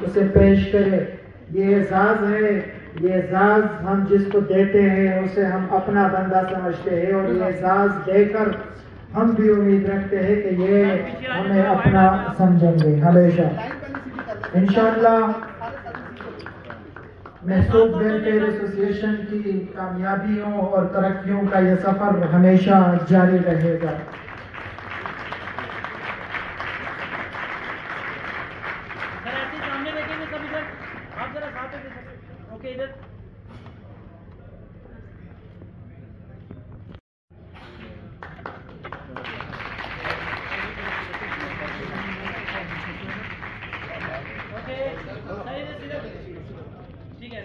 उसे पेश करे। ये एजाज है, ये एजाज हम जिसको देते हैं उसे हम अपना बंदा समझते हैं, और ये एजाज देकर हम भी उम्मीद रखते हैं कि ये हमें अपना समझेंगे हमेशा इंशाअल्लाह। महसूब वेलफेयर एसोसिएशन की कामयाबियों और तरक्कियों का यह सफ़र हमेशा जारी रहेगा। ओके इधर ठीक है।